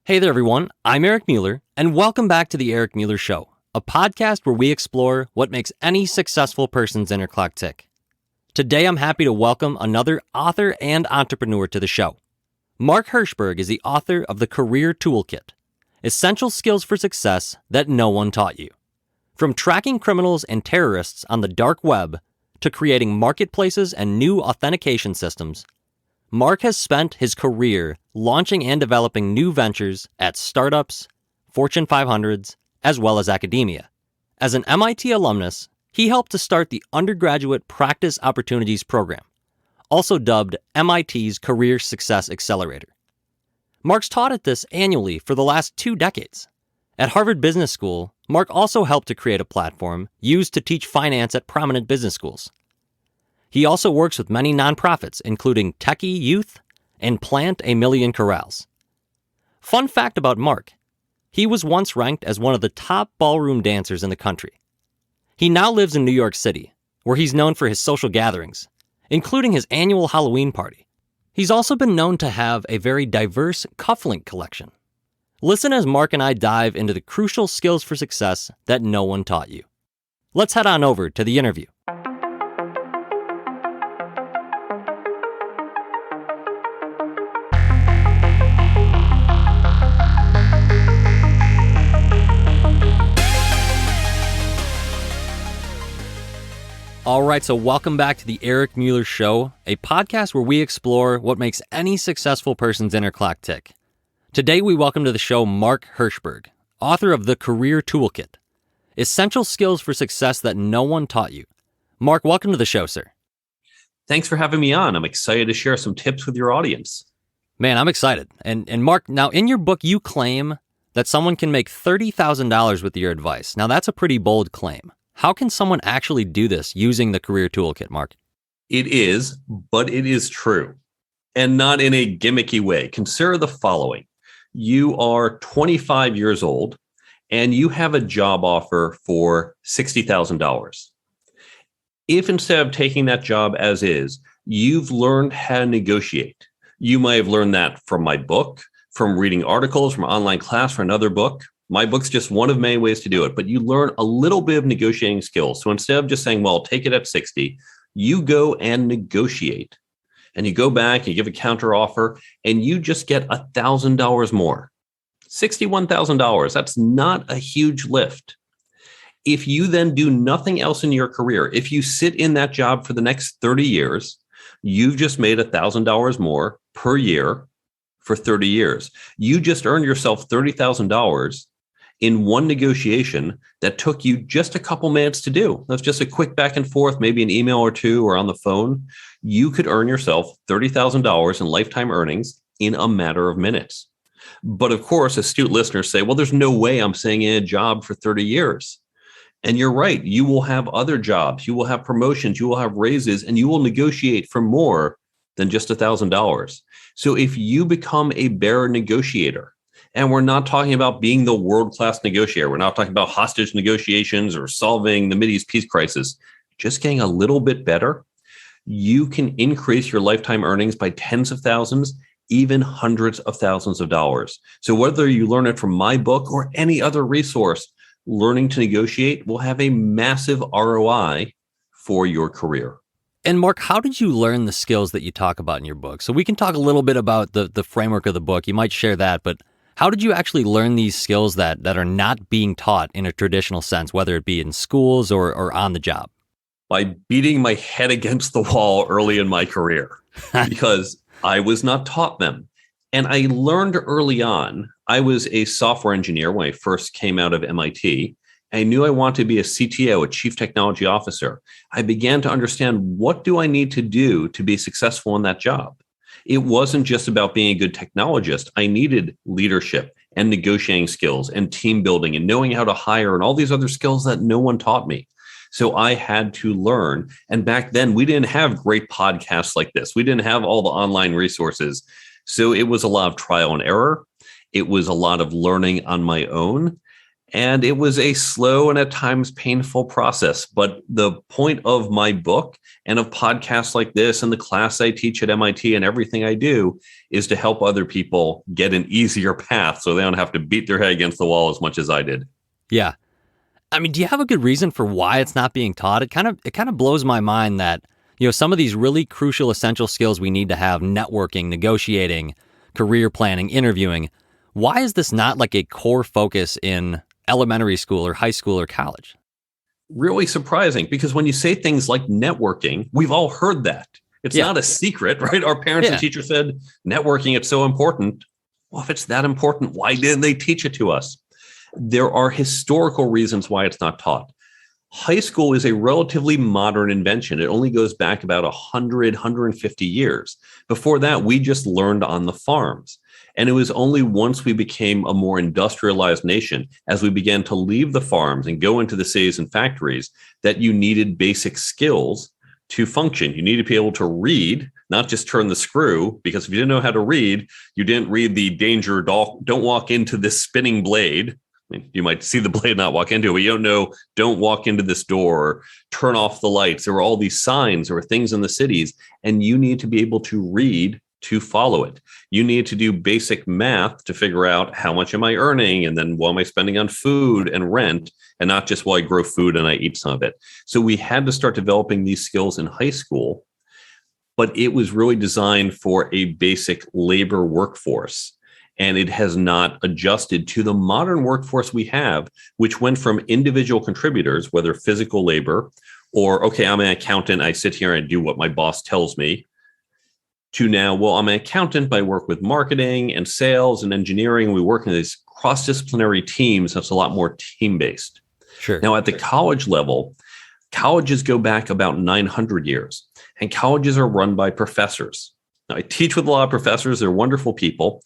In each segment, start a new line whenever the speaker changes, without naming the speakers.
Hey there, everyone. I'm Eric Mueller, and welcome back to The Eric Mueller Show, a podcast where we explore what makes any successful person's inner clock tick. Today, I'm happy to welcome another author and entrepreneur to the show. Mark Herschberg is the author of the Career Toolkit, Essential Skills for Success That No One Taught You. From tracking criminals and terrorists on the dark web to creating marketplaces and new authentication systems, Mark has spent his career launching and developing new ventures at startups, Fortune 500s, as well as academia. As an MIT alumnus, he helped to start the Undergraduate Practice Opportunities Program, also dubbed MIT's Career Success Accelerator. Mark's taught at this annually for the last 2 decades. At Harvard Business School, Mark also helped to create a platform used to teach finance at prominent business schools. He also works with many nonprofits, including Techie Youth and Plant a Million Corrals. Fun fact about Mark, he was once ranked as one of the top ballroom dancers in the country. He now lives in New York City, where he's known for his social gatherings, including his annual Halloween party. He's also been known to have a very diverse cufflink collection. Listen as Mark and I dive into the crucial skills for success that no one taught you. Let's head on over to the interview. All right, so welcome back to the Eric Mueller Show, a podcast where we explore what makes any successful person's inner clock tick. Today, we welcome to the show Mark Herschberg, author of the Career Toolkit, Essential Skills for Success That No One Taught You. Mark, welcome to the show, sir.
Thanks for having me on. I'm excited to share some tips with your audience.
Man, I'm excited. And Mark, now in your book, you claim that someone can make $30,000 with your advice. Now, that's a pretty bold claim. How can someone actually do this using the Career Toolkit, Mark?
It is, but it is true, and not in a gimmicky way. Consider the following. You are 25 years old, and you have a job offer for $60,000. If instead of taking that job as is, you've learned how to negotiate. You might have learned that from my book, from reading articles, from online class, from another book. My book's just one of many ways to do it, but you learn a little bit of negotiating skills. So instead of just saying, well, take it at 60, you go and negotiate. And you go back, you give a counter offer, and you just get $1,000 more. $61,000. That's not a huge lift. If you then do nothing else in your career, if you sit in that job for the next 30 years, you've just made $1,000 more per year for 30 years. You just earned yourself $30,000 in one negotiation that took you just a couple minutes to do. That's just a quick back and forth, maybe an email or two or on the phone. You could earn yourself $30,000 in lifetime earnings in a matter of minutes. But of course, astute listeners say, well, there's no way I'm staying in a job for 30 years. And you're right. You will have other jobs. You will have promotions. You will have raises, and you will negotiate for more than just $1,000. So if you become a better negotiator, and we're not talking about being the world-class negotiator. We're not talking about hostage negotiations or solving the Mideast peace crisis. Just getting a little bit better, you can increase your lifetime earnings by tens of thousands, even hundreds of thousands of dollars. So whether you learn it from my book or any other resource, learning to negotiate will have a massive ROI for your career.
And Mark, how did you learn the skills that you talk about in your book? So we can talk a little bit about the framework of the book. You might share that, but how did you actually learn these skills that are not being taught in a traditional sense, whether it be in schools or on the job?
By beating my head against the wall early in my career, because I was not taught them. And I learned early on. I was a software engineer when I first came out of MIT. I knew I wanted to be a CTO, a chief technology officer. I began to understand, what do I need to do to be successful in that job? It wasn't just about being a good technologist. I needed leadership and negotiating skills and team building and knowing how to hire and all these other skills that no one taught me. So I had to learn. And back then, we didn't have great podcasts like this. We didn't have all the online resources. So it was a lot of trial and error. It was a lot of learning on my own. And it was a slow and at times painful process. But the point of my book and of podcasts like this and the class I teach at MIT and everything I do is to help other people get an easier path so they don't have to beat their head against the wall as much as I did.
Yeah. I mean, do you have a good reason for why it's not being taught? It kind of blows my mind that, some of these really crucial, essential skills we need to have, networking, negotiating, career planning, interviewing. Why is this not like a core focus in elementary school or high school or college?
Really surprising, because when you say things like networking, we've all heard that. It's not a secret, right? Our parents and teachers said, networking, it's so important. Well, if it's that important, why didn't they teach it to us? There are historical reasons why it's not taught. High school is a relatively modern invention. It only goes back about 100, 150 years. Before that, we just learned on the farms. And it was only once we became a more industrialized nation, as we began to leave the farms and go into the cities and factories, that you needed basic skills to function. You needed to be able to read, not just turn the screw, because if you didn't know how to read, you didn't read the danger, don't walk into this spinning blade. I mean, you might see the blade, not walk into it, but you don't know, don't walk into this door, or turn off the lights. There were all these signs or things in the cities, and you need to be able to read to follow it. You need to do basic math to figure out how much am I earning, and then what am I spending on food and rent, and not just, well, I grow food and I eat some of it. So we had to start developing these skills in high school, but it was really designed for a basic labor workforce. And it has not adjusted to the modern workforce we have, which went from individual contributors, whether physical labor or, okay, I'm an accountant, I sit here and do what my boss tells me, to now, well, I'm an accountant, but I work with marketing and sales and engineering. We work in these cross-disciplinary teams. That's a lot more team-based.
Sure.
Now, at the college level, colleges go back about 900 years, and colleges are run by professors. Now, I teach with a lot of professors. They're wonderful people.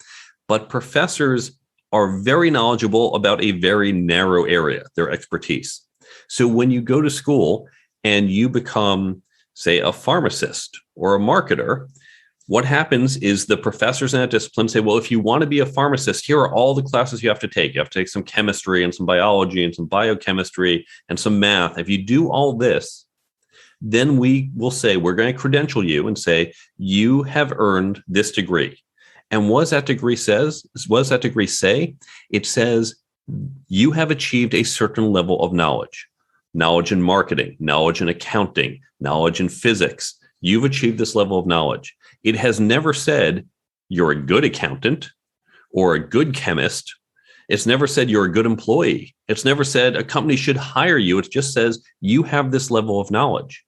But professors are very knowledgeable about a very narrow area, their expertise. So when you go to school and you become, say, a pharmacist or a marketer, what happens is the professors in that discipline say, well, if you want to be a pharmacist, here are all the classes you have to take. You have to take some chemistry and some biology and some biochemistry and some math. If you do all this, then we will say, we're going to credential you and say, you have earned this degree. And what does that degree say? It says you have achieved a certain level of knowledge in marketing, knowledge in accounting, knowledge in physics. You've achieved this level of knowledge. It has never said you're a good accountant or a good chemist. It's never said you're a good employee. It's never said a company should hire you. It just says you have this level of knowledge.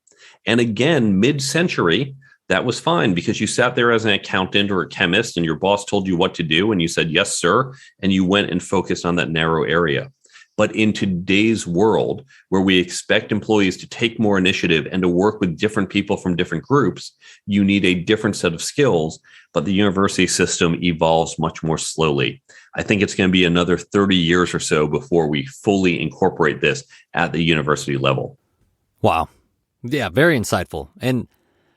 And again, mid-century, that was fine because you sat there as an accountant or a chemist and your boss told you what to do and you said, yes, sir. And you went and focused on that narrow area. But in today's world, where we expect employees to take more initiative and to work with different people from different groups, you need a different set of skills. But the university system evolves much more slowly. I think it's going to be another 30 years or so before we fully incorporate this at the university level.
Wow. Yeah, very insightful. And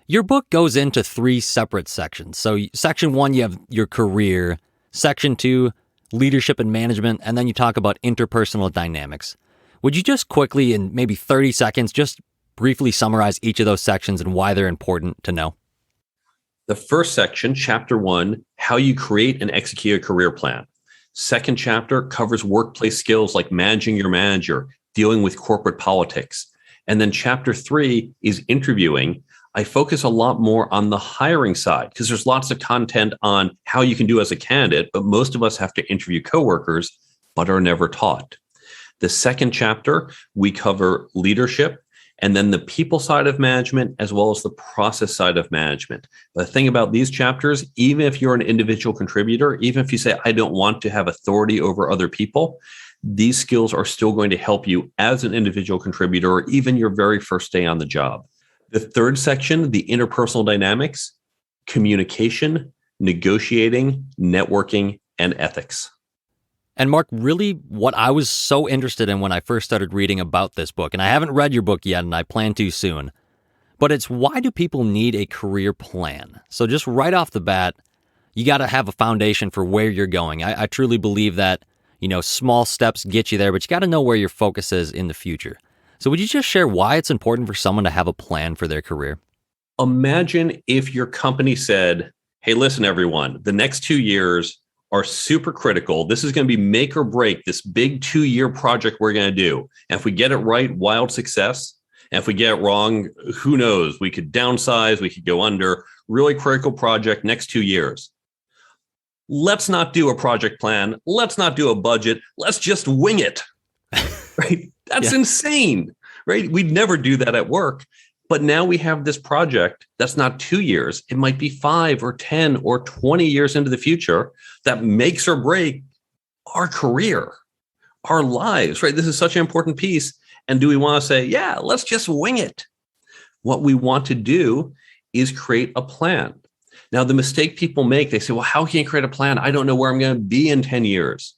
your book goes into 3 separate sections. So section 1, you have your career. Section 2, leadership and management. And then you talk about interpersonal dynamics. Would you just quickly, in maybe 30 seconds, just briefly summarize each of those sections and why they're important to know?
The first section, chapter 1, how you create and execute a career plan. Second chapter covers workplace skills like managing your manager, dealing with corporate politics. And then chapter 3 is interviewing. I focus a lot more on the hiring side because there's lots of content on how you can do as a candidate, but most of us have to interview coworkers, but are never taught. The second chapter, we cover leadership and then the people side of management, as well as the process side of management. The thing about these chapters, even if you're an individual contributor, even if you say, I don't want to have authority over other people, these skills are still going to help you as an individual contributor, or even your very first day on the job. The third section, the interpersonal dynamics, communication, negotiating, networking, and ethics.
And Mark, really what I was so interested in when I first started reading about this book, and I haven't read your book yet, and I plan to soon, but it's why do people need a career plan? So just right off the bat, you got to have a foundation for where you're going. I truly believe that, small steps get you there, but you got to know where your focus is in the future. So would you just share why it's important for someone to have a plan for their career?
Imagine if your company said, hey, listen, everyone, the next 2 years are super critical. This is going to be make or break, this big 2-year project we're going to do. And if we get it right, wild success. And if we get it wrong, who knows? We could downsize, we could go under. Really critical project, next 2 years. Let's not do a project plan. Let's not do a budget. Let's just wing it. Right? That's insane, right? We'd never do that at work. But now we have this project that's not 2 years. It might be 5 or 10 or 20 years into the future that makes or break our career, our lives, right? This is such an important piece. And do we want to say, yeah, let's just wing it? What we want to do is create a plan. Now, the mistake people make, they say, well, how can you create a plan? I don't know where I'm going to be in 10 years.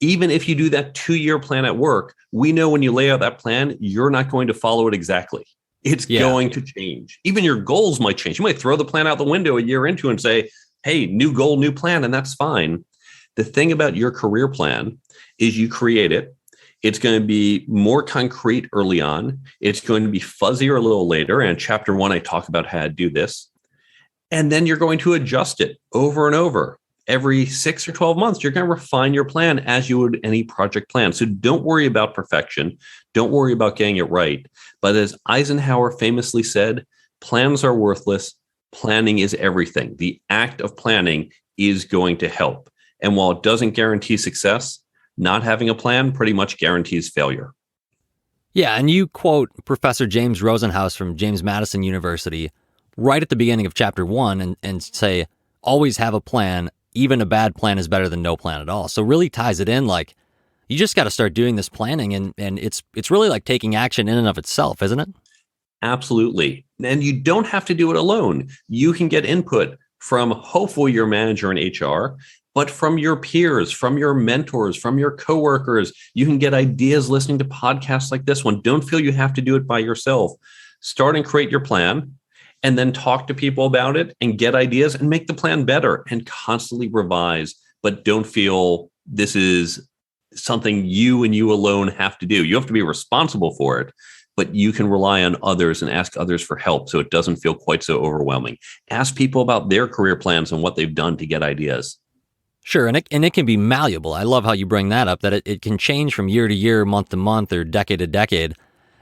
Even if you do that 2-year plan at work, we know when you lay out that plan, you're not going to follow it exactly. It's going to change. Even your goals might change. You might throw the plan out the window a year into and say, hey, new goal, new plan, and that's fine. The thing about your career plan is you create it. It's going to be more concrete early on. It's going to be fuzzier a little later. And in chapter 1, I talk about how to do this. And then you're going to adjust it over and over. Every 6 or 12 months, you're going to refine your plan as you would any project plan. So don't worry about perfection. Don't worry about getting it right. But as Eisenhower famously said, plans are worthless. Planning is everything. The act of planning is going to help. And while it doesn't guarantee success, not having a plan pretty much guarantees failure.
Yeah, and you quote Professor James Rosenhaus from James Madison University right at the beginning of chapter 1 and say, always have a plan. Even a bad plan is better than no plan at all. So really ties it in like, you just got to start doing this planning, and it's really like taking action in and of itself, isn't it?
Absolutely. And you don't have to do it alone. You can get input from hopefully your manager in HR, but from your peers, from your mentors, from your coworkers. You can get ideas listening to podcasts like this one. Don't feel you have to do it by yourself. Start and create your plan, and then talk to people about it and get ideas and make the plan better and constantly revise. But don't feel this is something you and you alone have to do. You have to be responsible for it, but you can rely on others and ask others for help so it doesn't feel quite so overwhelming. Ask people about their career plans and what they've done to get ideas.
Sure, and it can be malleable. I love how you bring that up, that it can change from year to year, month to month, or decade to decade.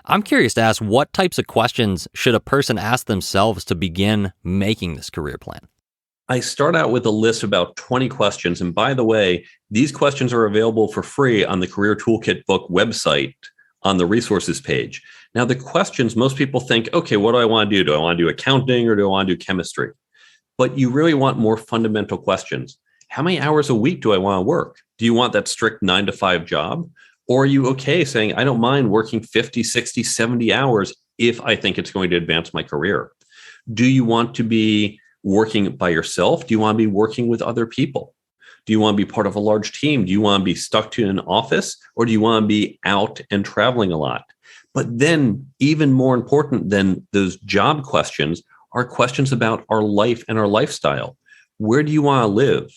I'm curious to ask, what types of questions should a person ask themselves to begin making this career plan?
I start out with a list of about 20 questions. And by the way, these questions are available for free on the Career Toolkit book website on the resources page. Now, the questions, most people think, okay, what do I want to do? Do I want to do accounting or do I want to do chemistry? But you really want more fundamental questions. How many hours a week do I want to work? Do you want that strict 9-to-5 job? Or are you okay saying, I don't mind working 50, 60, 70 hours if I think it's going to advance my career? Do you want to be working by yourself? Do you want to be working with other people? Do you want to be part of a large team? Do you want to be stuck to an office? Or do you want to be out and traveling a lot? But then even more important than those job questions are questions about our life and our lifestyle. Where do you want to live?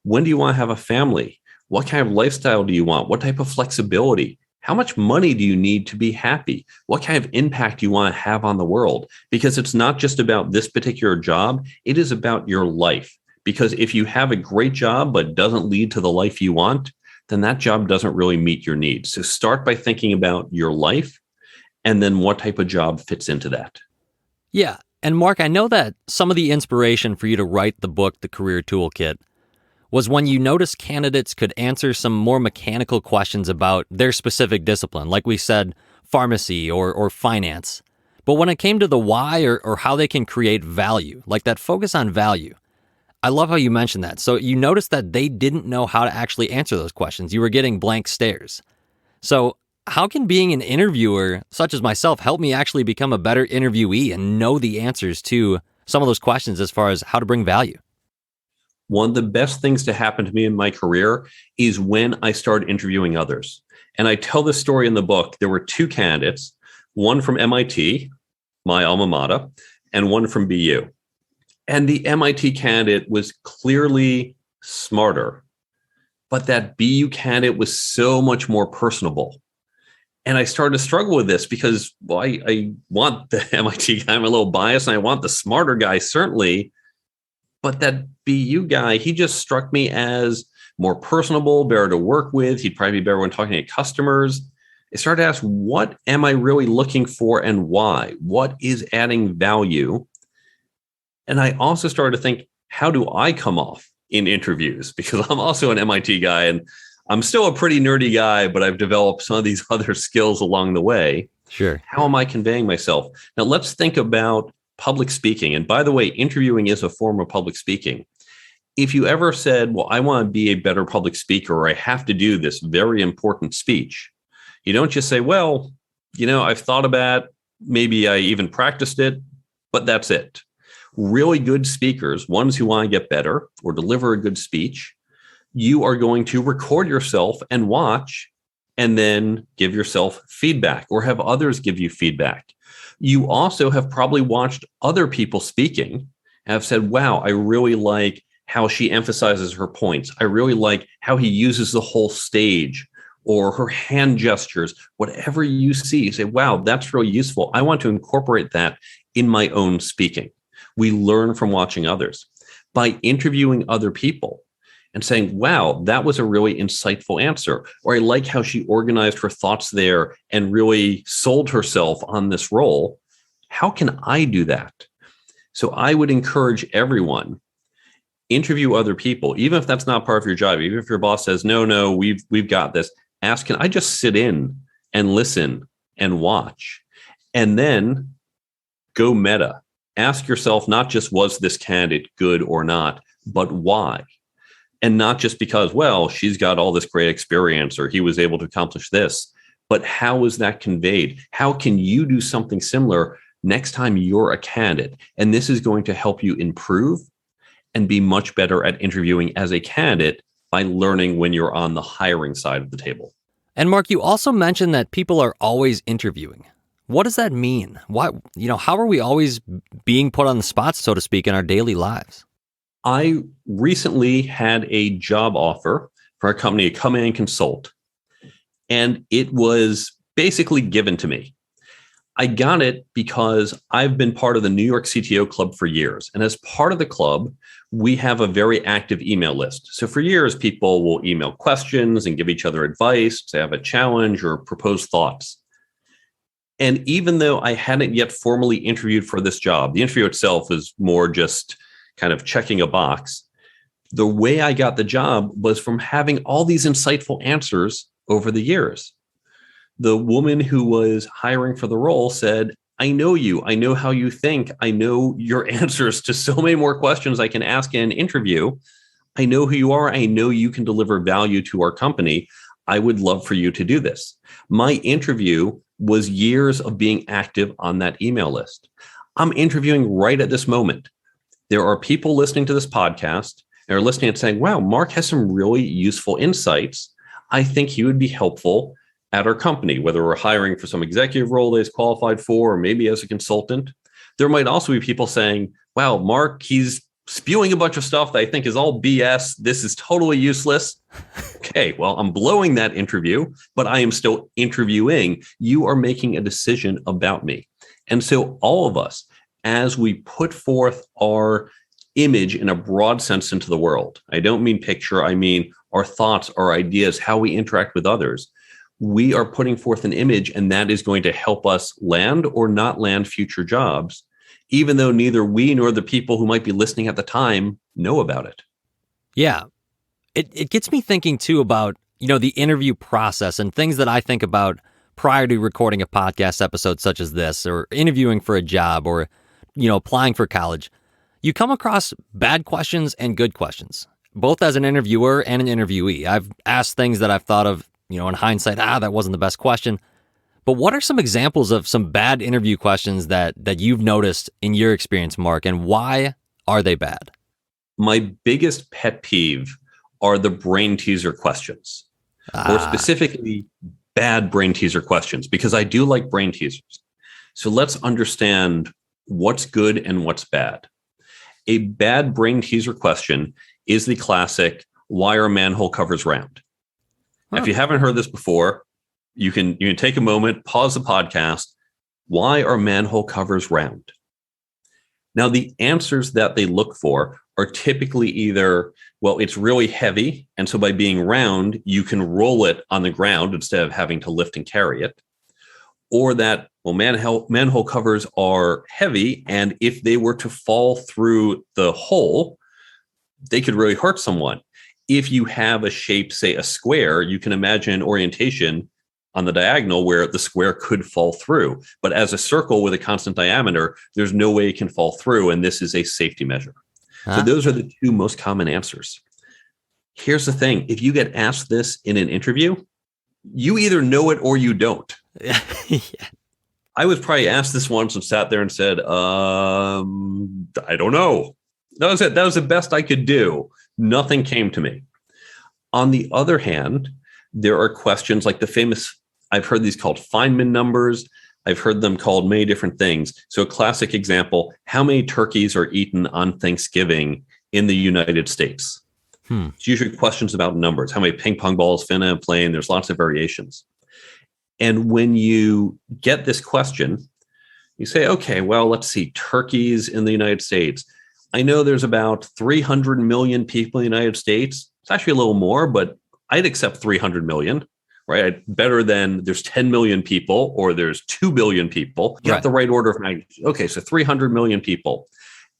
When do you want to have a family? What kind of lifestyle do you want? What type of flexibility? How much money do you need to be happy? What kind of impact do you want to have on the world? Because it's not just about this particular job. It is about your life. Because if you have a great job, but doesn't lead to the life you want, then that job doesn't really meet your needs. So start by thinking about your life and then what type of job fits into that.
Yeah. And Mark, I know that some of the inspiration for you to write the book, The Career Toolkit, was when you noticed candidates could answer some more mechanical questions about their specific discipline, like we said, pharmacy or finance. But when it came to the why or how they can create value, like that focus on value, I love how you mentioned that. So you noticed that they didn't know how to actually answer those questions. You were getting blank stares. So how can being an interviewer, such as myself, help me actually become a better interviewee and know the answers to some of those questions as far as how to bring value?
One of the best things to happen to me in my career is when I started interviewing others. And I tell this story in the book. There were 2 candidates, one from MIT, my alma mater, and one from BU. And the MIT candidate was clearly smarter but that BU candidate was so much more personable. And I started to struggle with this because, well, I want the MIT guy. I'm a little biased, and I want the smarter guy, certainly. But that BU guy, he just struck me as more personable, better to work with. He'd probably be better when talking to customers. I started to ask, what am I really looking for and why? What is adding value? And I also started to think, how do I come off in interviews? Because I'm also an MIT guy, and I'm still a pretty nerdy guy, but I've developed some of these other skills along the way.
Sure.
How am I conveying myself? Now, let's think about public speaking. And by the way, interviewing is a form of public speaking. If you ever said, well, I want to be a better public speaker, or I have to do this very important speech, you don't just say, well, I've thought about it, maybe I even practiced it, but that's it. Really good speakers, ones who want to get better or deliver a good speech, you are going to record yourself and watch, and then give yourself feedback or have others give you feedback. You also have probably watched other people speaking and have said, wow, I really like how she emphasizes her points. I really like how he uses the whole stage or her hand gestures. Whatever you see, you say, wow, that's really useful. I want to incorporate that in my own speaking. We learn from watching others. By interviewing other people and saying, wow, that was a really insightful answer, or I like how she organized her thoughts there and really sold herself on this role. How can I do that? So I would encourage everyone, interview other people, even if that's not part of your job, even if your boss says, no, we've got this. Ask, can I just sit in and listen and watch? And then go meta. Ask yourself, not just was this candidate good or not, but why? And not just because, well, she's got all this great experience or he was able to accomplish this, but how was that conveyed? How can you do something similar next time you're a candidate? And this is going to help you improve and be much better at interviewing as a candidate by learning when you're on the hiring side of the table.
And Mark, you also mentioned that people are always interviewing. What does that mean? Why, how are we always being put on the spot, so to speak, in our daily lives?
I recently had a job offer for a company to come in and consult, and it was basically given to me. I got it because I've been part of the New York CTO Club for years. And as part of the club, we have a very active email list. So for years, people will email questions and give each other advice, say have a challenge or propose thoughts. And even though I hadn't yet formally interviewed for this job, the interview itself was more just kind of checking a box. The way I got the job was from having all these insightful answers over the years. The woman who was hiring for the role said, I know you. I know how you think. I know your answers to so many more questions I can ask in an interview. I know who you are. I know you can deliver value to our company. I would love for you to do this. My interview was years of being active on that email list. I'm interviewing right at this moment. There are people listening to this podcast and are listening and saying, wow, Mark has some really useful insights. I think he would be helpful at our company, whether we're hiring for some executive role that he's qualified for, or maybe as a consultant. There might also be people saying, wow, Mark, he's spewing a bunch of stuff that I think is all BS. This is totally useless. Okay, well, I'm blowing that interview, but I am still interviewing. You are making a decision about me. And so all of us, as we put forth our image in a broad sense into the world, I don't mean picture, I mean our thoughts, our ideas, how we interact with others, we are putting forth an image, and that is going to help us land or not land future jobs, even though neither we nor the people who might be listening at the time know about it.
Yeah. It gets me thinking too about, the interview process and things that I think about prior to recording a podcast episode such as this, or interviewing for a job, or, applying for college. You come across bad questions and good questions, both as an interviewer and an interviewee. I've asked things that I've thought of, in hindsight, that wasn't the best question. But what are some examples of some bad interview questions that you've noticed in your experience, Mark, and why are they bad?
My biggest pet peeve are the brain teaser questions, or specifically bad brain teaser questions, because I do like brain teasers. So let's understand what's good and what's bad. A bad brain teaser question is the classic, why are manhole covers round?
Huh.
If you haven't heard this before, you can take a moment, pause the podcast. Why are manhole covers round? Now, the answers that they look for are typically either, well, it's really heavy, and so by being round, you can roll it on the ground instead of having to lift and carry it. Or that, well, manhole covers are heavy, and if they were to fall through the hole, they could really hurt someone. If you have a shape, say a square, you can imagine an orientation on the diagonal where the square could fall through. But as a circle with a constant diameter, there's no way it can fall through, and this is a safety measure. So those are the two most common answers. Here's the thing. If you get asked this in an interview, you either know it or you don't.
Yeah.
I was probably asked this once and sat there and said, I don't know. That was it. That was the best I could do. Nothing came to me. On the other hand, there are questions like the famous, I've heard these called Feynman numbers. I've heard them called many different things. So a classic example, how many turkeys are eaten on Thanksgiving in the United States? It's usually questions about numbers. How many ping pong balls fit in a plane? There's lots of variations. And when you get this question, you say, okay, well, let's see, turkeys in the United States. I know there's about 300 million people in the United States. It's actually a little more, but I'd accept 300 million, right? Better than there's 10 million people or there's 2 billion people. You got the right order of magnitude. Okay, so 300 million people.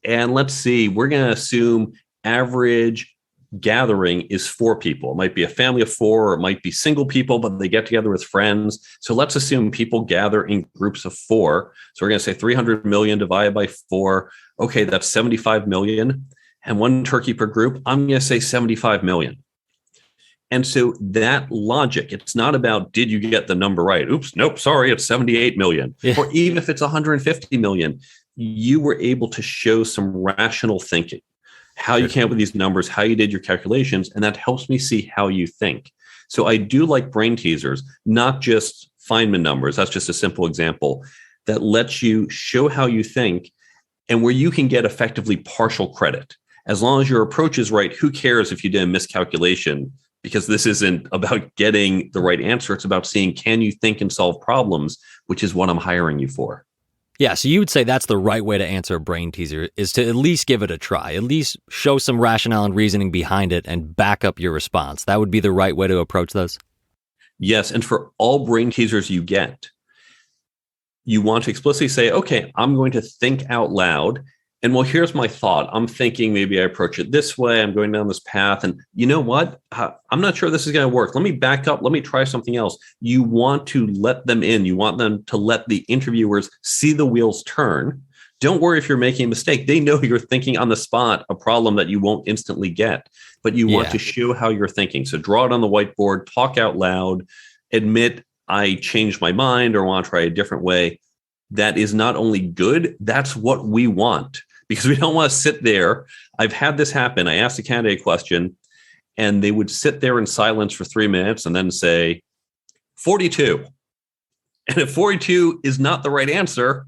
And let's see, we're going to assume average gathering is 4 people. It might be a family of 4, or it might be single people, but they get together with friends. So let's assume people gather in groups of 4. So we're going to say 300 million divided by 4. Okay, that's 75 million. And 1 turkey per group, I'm going to say 75 million. And so that logic, it's not about, did you get the number right? Oops, nope, sorry, it's 78 million. Yeah. Or even if it's 150 million, you were able to show some rational thinking. How you came up with these numbers, how you did your calculations, and that helps me see how you think. So I do like brain teasers, not just Feynman numbers. That's just a simple example that lets you show how you think and where you can get effectively partial credit. As long as your approach is right, who cares if you did a miscalculation? Because this isn't about getting the right answer. It's about seeing, can you think and solve problems, which is what I'm hiring you for.
Yeah, so you would say that's the right way to answer a brain teaser, is to at least give it a try, at least show some rationale and reasoning behind it and back up your response. That would be the right way to approach those?
Yes, and for all brain teasers you get, you want to explicitly say, okay, I'm going to think out loud. And well, here's my thought. I'm thinking maybe I approach it this way. I'm going down this path. And you know what? I'm not sure this is going to work. Let me back up. Let me try something else. You want to let them in. You want them to let the interviewers see the wheels turn. Don't worry if you're making a mistake. They know you're thinking on the spot a problem that you won't instantly get, but you want to show how you're thinking. So draw it on the whiteboard, talk out loud, admit I changed my mind or want to try a different way. That is not only good, that's what we want. Because we don't want to sit there. I've had this happen. I asked a candidate a question and they would sit there in silence for 3 minutes and then say 42. And if 42 is not the right answer,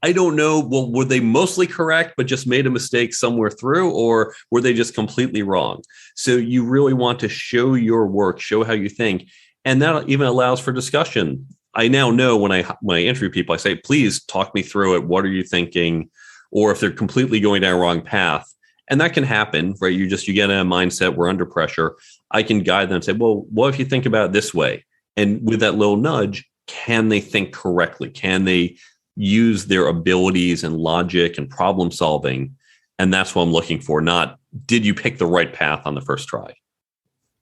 I don't know. Well, were they mostly correct, but just made a mistake somewhere through, or were they just completely wrong? So you really want to show your work, show how you think. And that even allows for discussion. I now know when I interview people, I say, please talk me through it. What are you thinking? Or if they're completely going down a wrong path. And that can happen, right? You get in a mindset, we're under pressure. I can guide them and say, well, what if you think about it this way? And with that little nudge, can they think correctly? Can they use their abilities and logic and problem solving? And that's what I'm looking for, not did you pick the right path on the first try?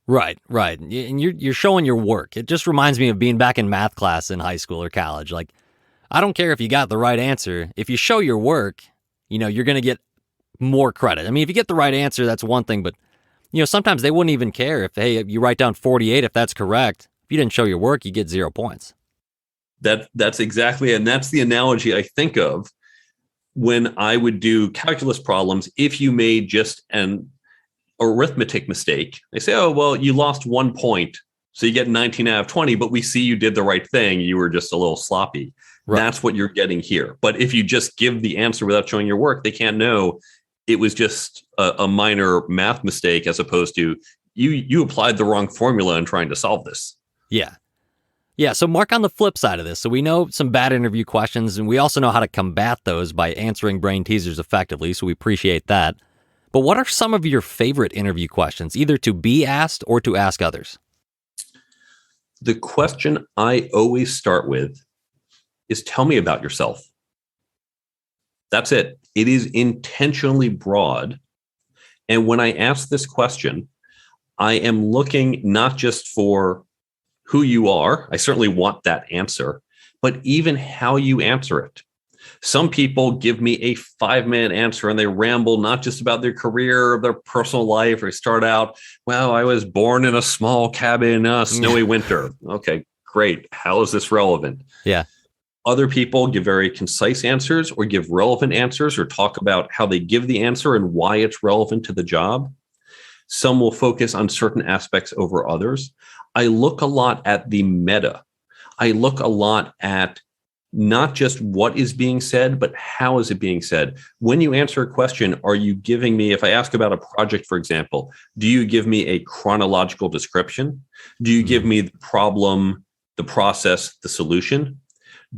Right. And you're showing your work. It just reminds me of being back in math class in high school or college. Like, I don't care if you got the right answer. If you show your work, you're going to get more credit. I mean, if you get the right answer, that's one thing, but sometimes they wouldn't even care if, hey, you write down 48, if that's correct. If you didn't show your work, you get 0 points.
That's exactly, and that's the analogy I think of when I would do calculus problems. If you made just an arithmetic mistake, they say, oh, well, you lost 1 point. So you get 19 out of 20, but we see you did the right thing. You were just a little sloppy. Right. That's what you're getting here. But if you just give the answer without showing your work, they can't know it was just a minor math mistake as opposed to you applied the wrong formula in trying to solve this.
Yeah. Yeah, so Mark, on the flip side of this, so we know some bad interview questions, and we also know how to combat those by answering brain teasers effectively, so we appreciate that. But what are some of your favorite interview questions, either to be asked or to ask others?
The question I always start with is, tell me about yourself. That's it. It is intentionally broad. And when I ask this question, I am looking not just for who you are. I certainly want that answer, but even how you answer it. Some people give me a 5-minute answer and they ramble not just about their career or their personal life, or start out, well, I was born in a small cabin in a snowy winter. Okay, great. How is this relevant?
Yeah.
Other people give very concise answers or give relevant answers or talk about how they give the answer and why it's relevant to the job. Some will focus on certain aspects over others. I look a lot at the meta. I look a lot at not just what is being said, but how is it being said? When you answer a question, are you giving me, if I ask about a project, for example, do you give me a chronological description? Do you give me the problem, the process, the solution?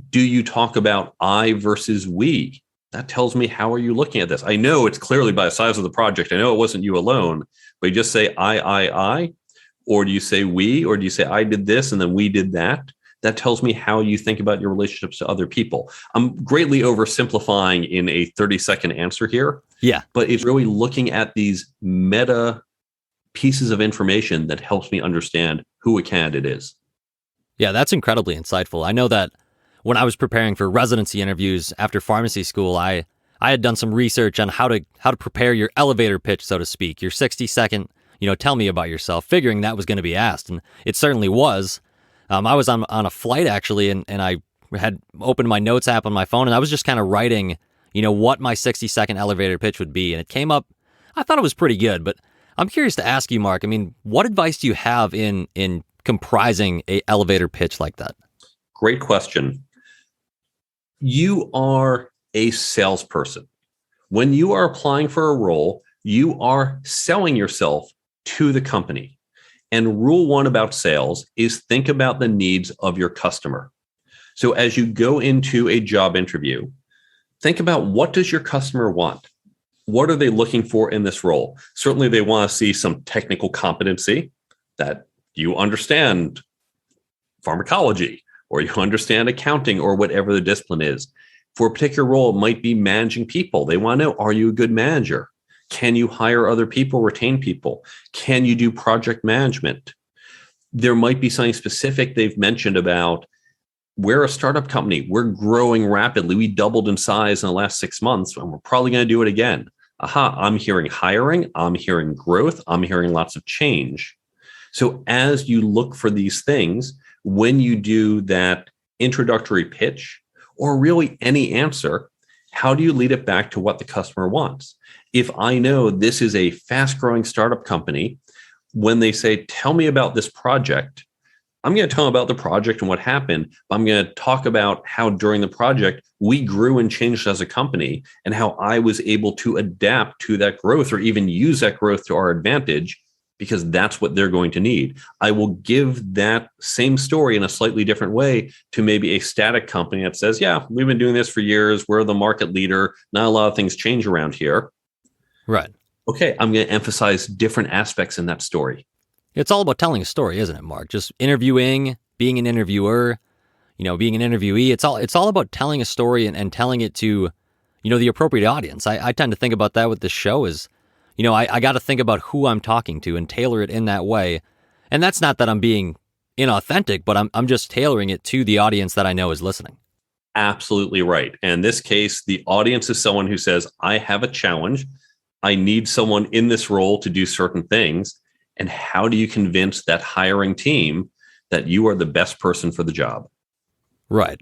Do you talk about I versus we? That tells me, how are you looking at this? I know it's clearly by the size of the project. I know it wasn't you alone, but you just say I, or do you say we, or do you say I did this and then we did that? That tells me how you think about your relationships to other people. I'm greatly oversimplifying in a 30-second answer here.
Yeah.
But it's really looking at these meta pieces of information that helps me understand who a candidate is.
Yeah, that's incredibly insightful. I know that when I was preparing for residency interviews after pharmacy school, I had done some research on how to prepare your elevator pitch, so to speak, your 60-second, tell me about yourself, figuring that was going to be asked. And it certainly was. I was on a flight, actually, and I had opened my notes app on my phone, and I was just kind of writing, what my 60-second elevator pitch would be. And it came up, I thought it was pretty good. But I'm curious to ask you, Mark, what advice do you have in comprising a elevator pitch like that?
Great question. You are a salesperson. When you are applying for a role, you are selling yourself to the company. And rule 1 about sales is think about the needs of your customer. So as you go into a job interview, think about, what does your customer want? What are they looking for in this role? Certainly they want to see some technical competency, that you understand pharmacology, or you understand accounting, or whatever the discipline is. For a particular role, it might be managing people. They want to know, are you a good manager? Can you hire other people, retain people? Can you do project management? There might be something specific they've mentioned about, we're a startup company. We're growing rapidly. We doubled in size in the last 6 months, and we're probably going to do it again. I'm hearing hiring. I'm hearing growth. I'm hearing lots of change. So as you look for these things, when you do that introductory pitch, or really any answer, how do you lead it back to what the customer wants? If I know this is a fast-growing startup company, when they say, tell me about this project, I'm going to tell them about the project and what happened. But I'm going to talk about how during the project, we grew and changed as a company, and how I was able to adapt to that growth, or even use that growth to our advantage, because that's what they're going to need. I will give that same story in a slightly different way to maybe a static company that says, yeah, we've been doing this for years. We're the market leader. Not a lot of things change around here.
Right.
Okay, I'm going to emphasize different aspects in that story.
It's all about telling a story, isn't it, Mark? Just interviewing, being an interviewer, being an interviewee. It's all about telling a story and telling it to, the appropriate audience. I tend to think about that with this show is, I got to think about who I'm talking to and tailor it in that way. And that's not that I'm being inauthentic, but I'm just tailoring it to the audience that I know is listening.
Absolutely right. And in this case, the audience is someone who says, I have a challenge. I need someone in this role to do certain things. And how do you convince that hiring team that you are the best person for the job?
Right.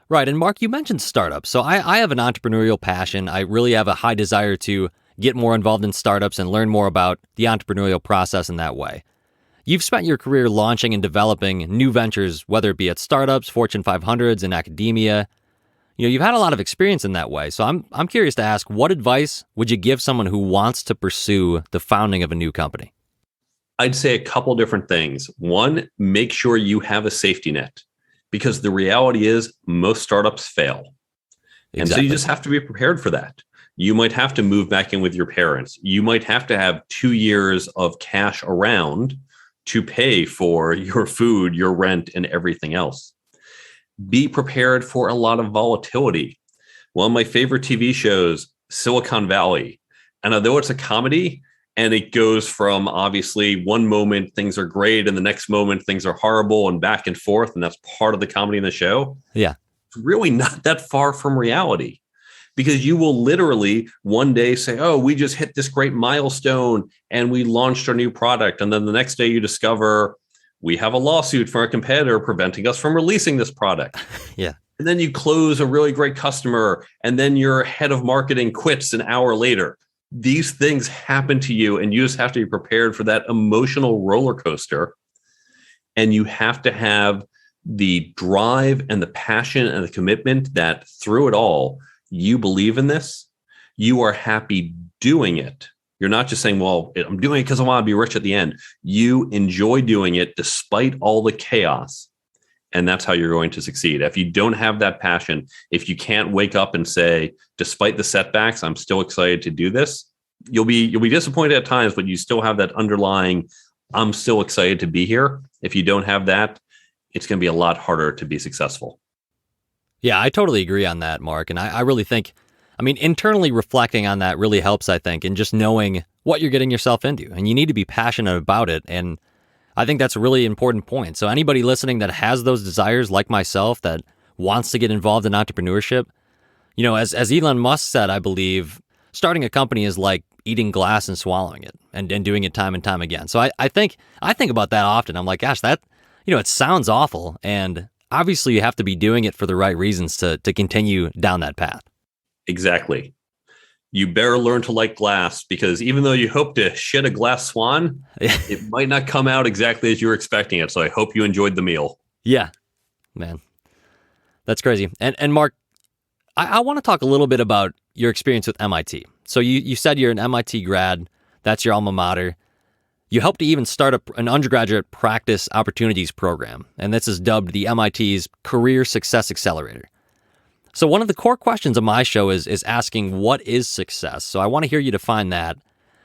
Right. And Mark, you mentioned startups. So I have an entrepreneurial passion. I really have a high desire to get more involved in startups and learn more about the entrepreneurial process in that way. You've spent your career launching and developing new ventures, whether it be at startups, Fortune 500s, in academia. You've had a lot of experience in that way. So I'm curious to ask, what advice would you give someone who wants to pursue the founding of a new company?
I'd say a couple different things. One, make sure you have a safety net, because the reality is most startups fail.
Exactly.
And so you just have to be prepared for that. You might have to move back in with your parents. You might have to have 2 years of cash around to pay for your food, your rent, and everything else. Be prepared for a lot of volatility. One of my favorite TV shows, Silicon Valley. And although it's a comedy, and it goes from obviously one moment things are great and the next moment things are horrible and back and forth, and that's part of the comedy in the show.
Yeah.
It's really not that far from reality, because you will literally one day say, oh, we just hit this great milestone and we launched our new product. And then the next day you discover we have a lawsuit from our competitor preventing us from releasing this product.
Yeah.
And then you close a really great customer, and then your head of marketing quits an hour later. These things happen to you, and you just have to be prepared for that emotional roller coaster. And you have to have the drive and the passion and the commitment that through it all, you believe in this, you are happy doing it. You're not just saying, well, I'm doing it because I want to be rich at the end. You enjoy doing it despite all the chaos. And that's how you're going to succeed. If you don't have that passion, if you can't wake up and say, despite the setbacks, I'm still excited to do this, you'll be disappointed at times, but you still have that underlying, I'm still excited to be here. If you don't have that, it's going to be a lot harder to be successful.
Yeah, I totally agree on that, Mark. And I really think, internally reflecting on that really helps, I think, and just knowing what you're getting yourself into. And you need to be passionate about it. And I think that's a really important point. So anybody listening that has those desires, like myself, that wants to get involved in entrepreneurship, as Elon Musk said, I believe, starting a company is like eating glass and swallowing it and doing it time and time again. So I think about that often. I'm like, gosh, that, it sounds awful. And obviously you have to be doing it for the right reasons to continue down that path.
Exactly. You better learn to like glass, because even though you hope to shit a glass swan, it might not come out exactly as you were expecting it. So I hope you enjoyed the meal.
Yeah, man, that's crazy. And Mark, I want to talk a little bit about your experience with MIT. So you said you're an MIT grad. That's your alma mater. You helped to even start an undergraduate practice opportunities program, and this is dubbed the MIT's Career Success Accelerator. So one of the core questions of my show is asking, what is success? So I want to hear you define that.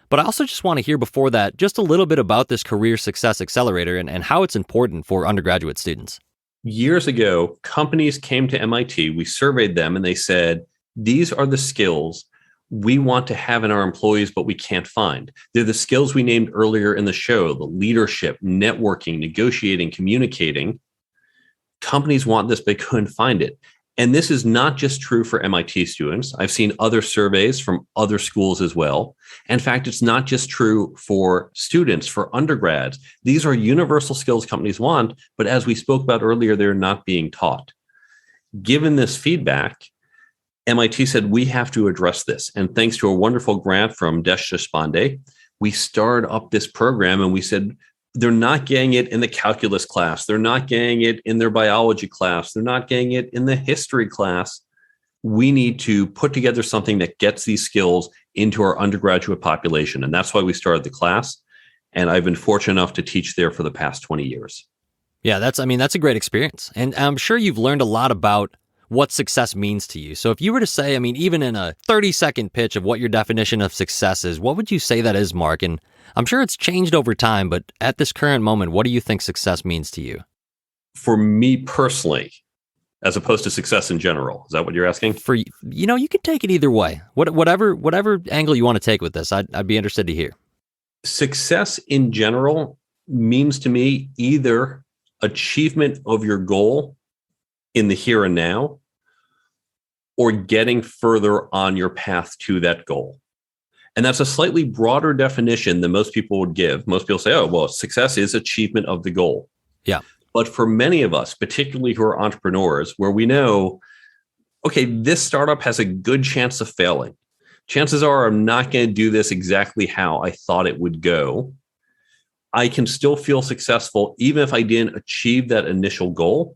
But I also just want to hear before that just a little bit about this Career Success Accelerator and how it's important for undergraduate students.
Years ago, companies came to MIT, we surveyed them, and they said, these are the skills we want to have in our employees, but we can't find. They're the skills we named earlier in the show, the leadership, networking, negotiating, communicating. Companies want this, but they couldn't find it. And this is not just true for MIT students. I've seen other surveys from other schools as well. In fact, it's not just true for students, for undergrads. These are universal skills companies want, but as we spoke about earlier, they're not being taught. Given this feedback, MIT said, we have to address this. And thanks to a wonderful grant from Desh Deshpande, we started up this program, and we said, they're not getting it in the calculus class. They're not getting it in their biology class. They're not getting it in the history class. We need to put together something that gets these skills into our undergraduate population. And that's why we started the class. And I've been fortunate enough to teach there for the past 20 years.
Yeah, that's a great experience. And I'm sure you've learned a lot about what success means to you. So if you were to say, even in a 30-second pitch of what your definition of success is, what would you say that is, Mark? And I'm sure it's changed over time, but at this current moment, what do you think success means to you?
For me personally, as opposed to success in general, is that what you're asking?
For you can take it either way. Whatever angle you want to take with this, I'd be interested to hear.
Success in general means to me either achievement of your goal in the here and now, or getting further on your path to that goal. And that's a slightly broader definition than most people would give. Most people say, oh, well, success is achievement of the goal.
Yeah.
But for many of us, particularly who are entrepreneurs, where we know, okay, this startup has a good chance of failing. Chances are I'm not going to do this exactly how I thought it would go. I can still feel successful even if I didn't achieve that initial goal,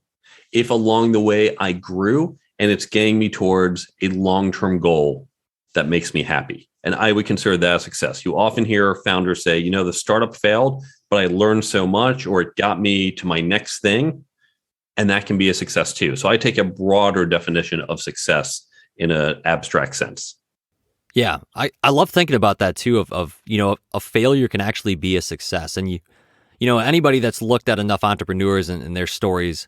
if along the way I grew and it's getting me towards a long-term goal that makes me happy. And I would consider that a success. You often hear founders say, the startup failed, but I learned so much, or it got me to my next thing. And that can be a success too. So I take a broader definition of success in an abstract sense.
Yeah, I love thinking about that too, of a failure can actually be a success. And anybody that's looked at enough entrepreneurs and their stories,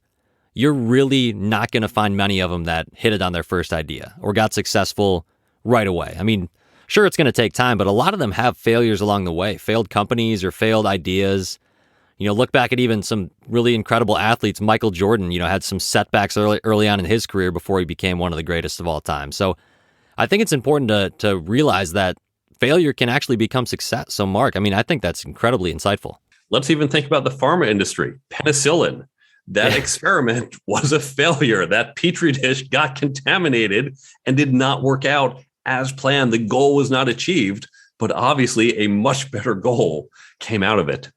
you're really not going to find many of them that hit it on their first idea or got successful right away. I mean, sure, it's going to take time, but a lot of them have failures along the way, failed companies or failed ideas. Look back at even some really incredible athletes. Michael Jordan, had some setbacks early on in his career before he became one of the greatest of all time. So I think it's important to realize that failure can actually become success. So Mark, I think that's incredibly insightful.
Let's even think about the pharma industry. Penicillin. That experiment was a failure. That petri dish got contaminated and did not work out as planned. The goal was not achieved, but obviously a much better goal came out of it.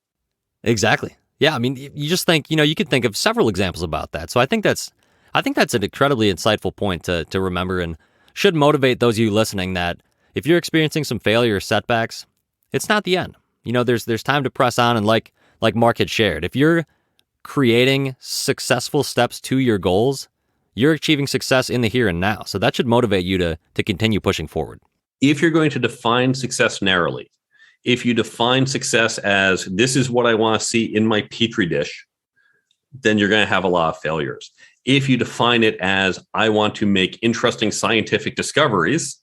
Exactly. Yeah. You just think, you could think of several examples about that. So I think that's an incredibly insightful point to remember, and should motivate those of you listening that if you're experiencing some failure or setbacks, it's not the end. There's time to press on. And like Mark had shared, if you're creating successful steps to your goals, you're achieving success in the here and now. So that should motivate you to continue pushing forward.
If you're going to define success narrowly, if you define success as this is what I want to see in my petri dish, then you're going to have a lot of failures. If you define it as I want to make interesting scientific discoveries,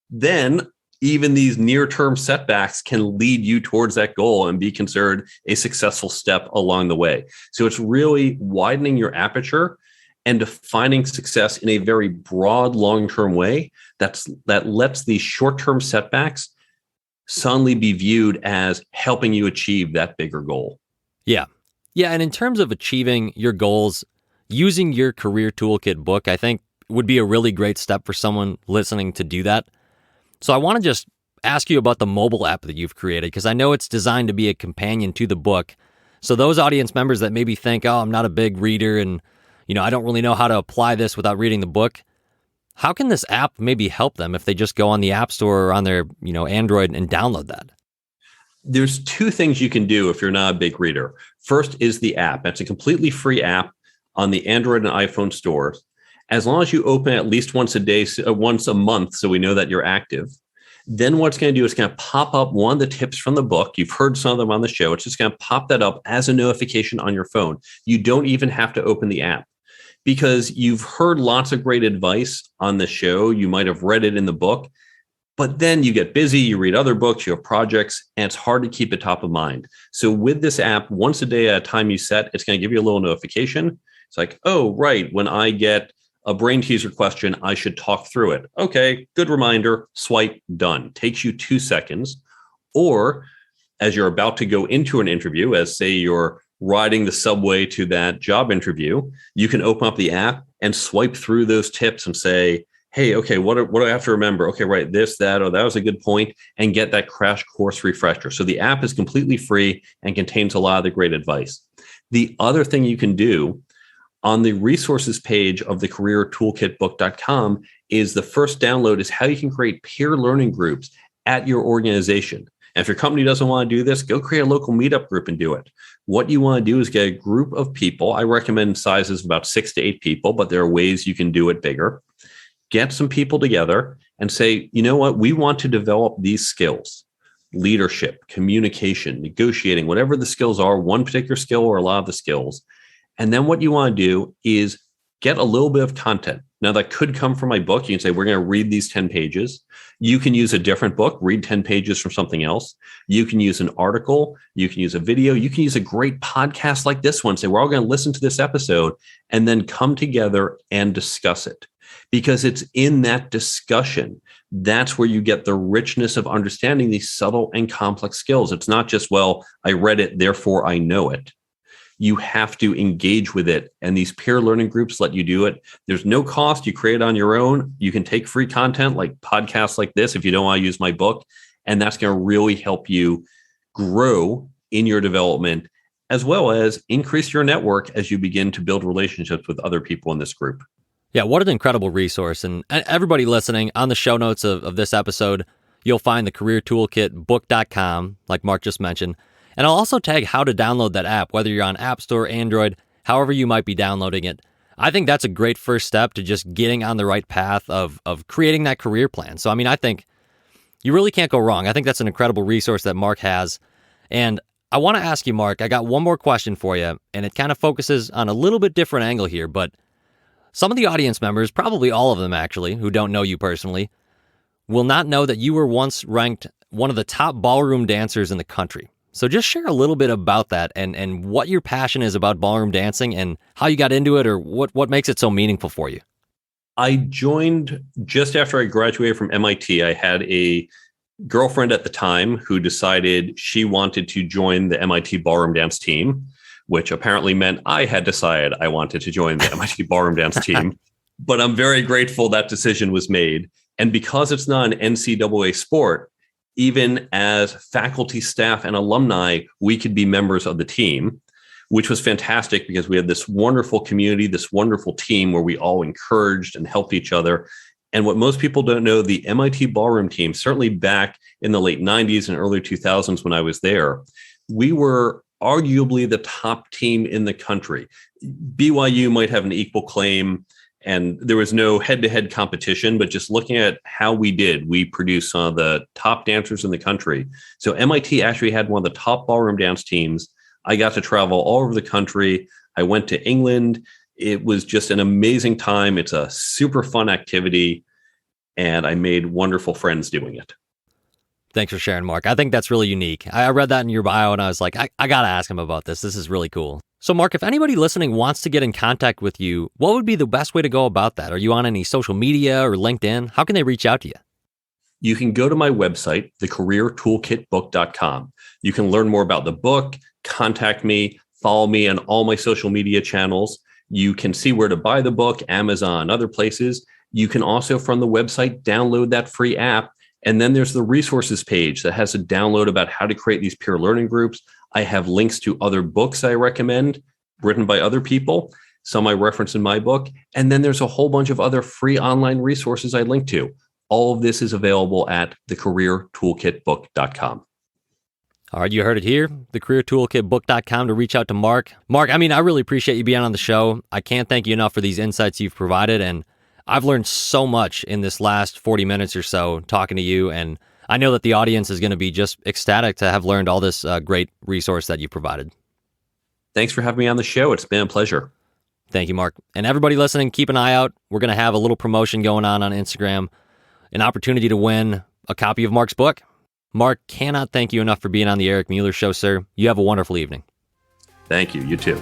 then even these near-term setbacks can lead you towards that goal and be considered a successful step along the way. So it's really widening your aperture and defining success in a very broad, long-term way that lets these short-term setbacks suddenly be viewed as helping you achieve that bigger goal.
Yeah. Yeah. And in terms of achieving your goals, using your Career Toolkit book, I think would be a really great step for someone listening to do that. So I want to just ask you about the mobile app that you've created, because I know it's designed to be a companion to the book. So those audience members that maybe think, oh, I'm not a big reader and, I don't really know how to apply this without reading the book. How can this app maybe help them if they just go on the App Store or on their, Android and download that?
There's two things you can do if you're not a big reader. First is the app. It's a completely free app on the Android and iPhone stores. As long as you open it at least once a day, once a month, so we know that you're active, then what it's going to do is going to pop up one of the tips from the book. You've heard some of them on the show. It's just going to pop that up as a notification on your phone. You don't even have to open the app, because you've heard lots of great advice on the show. You might have read it in the book, but then you get busy, you read other books, you have projects, and it's hard to keep it top of mind. So with this app, once a day at a time you set, it's going to give you a little notification. It's like, oh, right, when I get a brain teaser question, I should talk through it. Okay, good reminder, swipe, done. Takes you 2 seconds. Or as you're about to go into an interview, as say you're riding the subway to that job interview, you can open up the app and swipe through those tips and say, hey, okay, what do I have to remember? Okay, right, this, that, or that was a good point, and get that crash course refresher. So the app is completely free and contains a lot of the great advice. The other thing you can do on the resources page of the careertoolkitbook.com is the first download is how you can create peer learning groups at your organization. And if your company doesn't want to do this, go create a local meetup group and do it. What you want to do is get a group of people. I recommend sizes of about 6 to 8 people, but there are ways you can do it bigger. Get some people together and say, you know what, we want to develop these skills: leadership, communication, negotiating, whatever the skills are, one particular skill or a lot of the skills. And then what you want to do is get a little bit of content. Now, that could come from my book. You can say, we're going to read these 10 pages. You can use a different book, read 10 pages from something else. You can use an article. You can use a video. You can use a great podcast like this one. Say, we're all going to listen to this episode and then come together and discuss it. Because it's in that discussion, that's where you get the richness of understanding these subtle and complex skills. It's not just, well, I read it, therefore I know it. You have to engage with it. And these peer learning groups let you do it. There's no cost. You create it on your own. You can take free content like podcasts like this if you don't want to use my book. And that's going to really help you grow in your development, as well as increase your network as you begin to build relationships with other people in this group.
Yeah, what an incredible resource. And everybody listening, on the show notes of this episode, you'll find the Career Toolkit book.com, like Mark just mentioned. And I'll also tag how to download that app, whether you're on App Store, Android, however you might be downloading it. I think that's a great first step to just getting on the right path of creating that career plan. So, I mean, I think you really can't go wrong. I think that's an incredible resource that Mark has. And I want to ask you, Mark, I got one more question for you, and it kind of focuses on a little bit different angle here, but some of the audience members, probably all of them actually, who don't know you personally, will not know that you were once ranked one of the top ballroom dancers in the country. So just share a little bit about that and what your passion is about ballroom dancing and how you got into it, or what makes it so meaningful for you.
I joined just after I graduated from MIT. I had a girlfriend at the time who decided she wanted to join the MIT ballroom dance team, which apparently meant I had decided I wanted to join the MIT ballroom dance team. But I'm very grateful that decision was made. And because it's not an NCAA sport, even as faculty, staff, and alumni, we could be members of the team, which was fantastic because we had this wonderful community, this wonderful team where we all encouraged and helped each other. And what most people don't know, the MIT ballroom team, certainly back in the late 90s and early 2000s when I was there, we were arguably the top team in the country. BYU might have an equal claim, and there was no head-to-head competition, but just looking at how we did, we produced some of the top dancers in the country. So MIT actually had one of the top ballroom dance teams. I got to travel all over the country. I went to England. It was just an amazing time. It's a super fun activity, and I made wonderful friends doing it.
Thanks for sharing, Mark. I think that's really unique. I read that in your bio and I was like, I got to ask him about this. This is really cool. So, Mark, if anybody listening wants to get in contact with you, what would be the best way to go about that? Are you on any social media or LinkedIn? How can they reach out to you?
You can go to my website, thecareertoolkitbook.com. You can learn more about the book, contact me, follow me on all my social media channels. You can see where to buy the book, Amazon, other places. You can also, from the website, download that free app. And then there's the resources page that has a download about how to create these peer learning groups. I have links to other books I recommend written by other people. Some I reference in my book. And then there's a whole bunch of other free online resources I link to. All of this is available at thecareertoolkitbook.com.
All right, you heard it here, thecareertoolkitbook.com to reach out to Mark. Mark, I mean, I really appreciate you being on the show. I can't thank you enough for these insights you've provided, and I've learned so much in this last 40 minutes or so talking to you, and I know that the audience is going to be just ecstatic to have learned all this great resource that you provided.
Thanks for having me on the show. It's been a pleasure.
Thank you, Mark. And everybody listening, keep an eye out. We're going to have a little promotion going on Instagram, an opportunity to win a copy of Mark's book. Mark, cannot thank you enough for being on the Eric Mueller Show, sir. You have a wonderful evening.
Thank you. You too.